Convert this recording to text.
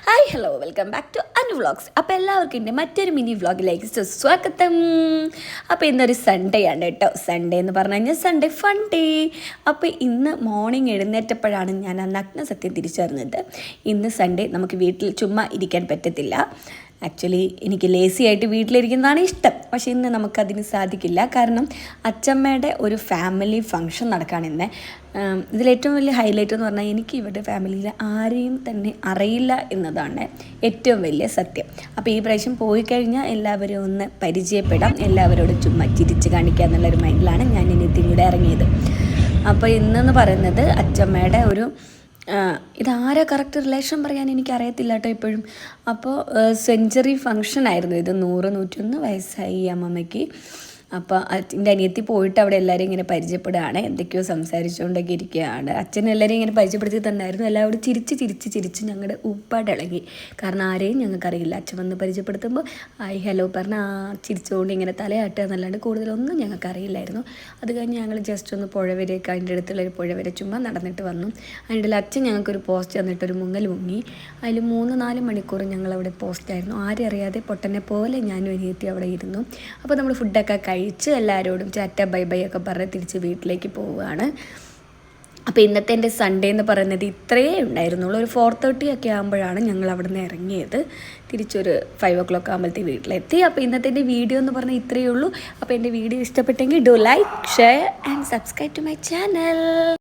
Hi hello welcome back to Anu vlogs. അപ്പോൾ എല്ലാവർക്കും എൻ്റെ മറ്റൊരു മിനി വ്ളോഗിലേക്ക് സ്വാഗതം. അപ്പോൾ ഇന്നൊരു സൺഡേ ആണ് കേട്ടോ. സൺഡേ എന്ന് പറഞ്ഞു കഴിഞ്ഞാൽ സൺഡേ ഫൺ ഡേ. അപ്പോൾ ഇന്ന് മോർണിംഗ് എഴുന്നേറ്റപ്പോഴാണ് ഞാൻ ആ നഗ്ന സത്യം തിരിച്ചറിഞ്ഞത്. ഇന്ന് സൺഡേ നമുക്ക് വീട്ടിൽ ചുമ്മാ ഇരിക്കാൻ പറ്റത്തില്ല. ആക്ച്വലി എനിക്ക് ലേസി ആയിട്ട് വീട്ടിലിരിക്കുന്നതാണ് ഇഷ്ടം. പക്ഷേ ഇന്ന് നമുക്കതിന് സാധിക്കില്ല. കാരണം അച്ചമ്മയുടെ ഒരു ഫാമിലി ഫങ്ഷൻ നടക്കുകയാണ് ഇന്ന്. ഇതിലേറ്റവും വലിയ ഹൈലൈറ്റ് എന്ന് പറഞ്ഞാൽ എനിക്ക് ഇവരുടെ ഫാമിലിയിൽ ആരെയും തന്നെ അറിയില്ല എന്നതാണ് ഏറ്റവും വലിയ സത്യം. അപ്പോൾ ഈ പ്രാവശ്യം പോയി കഴിഞ്ഞാൽ എല്ലാവരും ഒന്ന് പരിചയപ്പെടാം, എല്ലാവരോടും ചുമ്മാ ചിരിച്ച് കാണിക്കുക എന്നുള്ളൊരു മൈൻഡിലാണ് ഞാൻ ഇനി ഇവിടെ ഇറങ്ങിയത്. അപ്പോൾ ഇന്നെന്ന് പറയുന്നത് അച്ചമ്മയുടെ ഒരു ഇതാരാ കറക്റ്റ് റിലേഷൻ പറയാൻ എനിക്കറിയത്തില്ല കേട്ടോ ഇപ്പോഴും. അപ്പോൾ സെഞ്ച്വറി ഫങ്ഷൻ ആയിരുന്നു ഇത്. 100-101 വയസ്സായി അമ്മമ്മയ്ക്ക്. അപ്പോൾ എൻ്റെ അനിയത്തി പോയിട്ട് അവിടെ എല്ലാവരും ഇങ്ങനെ പരിചയപ്പെടുകയാണ്, എന്തൊക്കെയോ സംസാരിച്ചുകൊണ്ടൊക്കെ ഇരിക്കുകയാണ്. അച്ഛൻ എല്ലാവരും ഇങ്ങനെ പരിചയപ്പെടുത്തി തന്നായിരുന്നു. എല്ലാവരും ചിരിച്ച് ഞങ്ങളുടെ ഉപ്പാടിളകി. കാരണം ആരെയും ഞങ്ങൾക്കറിയില്ല. അച്ഛൻ വന്ന് പരിചയപ്പെടുത്തുമ്പോൾ ഹായ് ഹലോ പറഞ്ഞ് ചിരിച്ചുകൊണ്ട് ഇങ്ങനെ തലയാട്ടുക എന്നല്ലാണ്ട് കൂടുതലൊന്നും ഞങ്ങൾക്കറിയില്ലായിരുന്നു. അത് കഴിഞ്ഞ് ഞങ്ങൾ ജസ്റ്റ് ഒന്ന് പുഴവരെയൊക്കെ അതിൻ്റെ അടുത്തുള്ളൊരു പുഴവരെ ചുമ്മാ നടന്നിട്ട് വന്നു. അതിൻ്റെ അച്ഛൻ ഞങ്ങൾക്കൊരു പോസ്റ്റ് തന്നിട്ടൊരു മുങ്ങൽ മുങ്ങി. അതിൽ 3-4 മണിക്കൂർ ഞങ്ങളവിടെ പോസ്റ്റായിരുന്നു. ആരും അറിയാതെ പൊട്ടനെ പോലെ ഞാനും അനിയത്തി അവിടെ ഇരുന്നു. അപ്പോൾ നമ്മൾ ഫുഡൊക്കെ കഴിച്ച് എല്ലാവരോടും ചാറ്റ ബൈ ബൈ ഒക്കെ പറഞ്ഞ് തിരിച്ച് വീട്ടിലേക്ക് പോവുകയാണ്. അപ്പോൾ ഇന്നത്തെ എൻ്റെ സൺഡേ എന്ന് പറയുന്നത് ഇത്രയേ ഉണ്ടായിരുന്നുള്ളൂ. ഒരു 4:30 ഒക്കെ ആകുമ്പോഴാണ് ഞങ്ങൾ അവിടെ നിന്ന് ഇറങ്ങിയത്. തിരിച്ചൊരു 5 o'clock ആകുമ്പോഴത്തേക്ക് വീട്ടിലെത്തി. അപ്പോൾ ഇന്നത്തെ എൻ്റെ വീഡിയോ എന്ന് പറഞ്ഞാൽ ഇത്രയേ ഉള്ളൂ. അപ്പോൾ എൻ്റെ വീഡിയോ ഇഷ്ടപ്പെട്ടെങ്കിൽ do like, share and subscribe to my channel.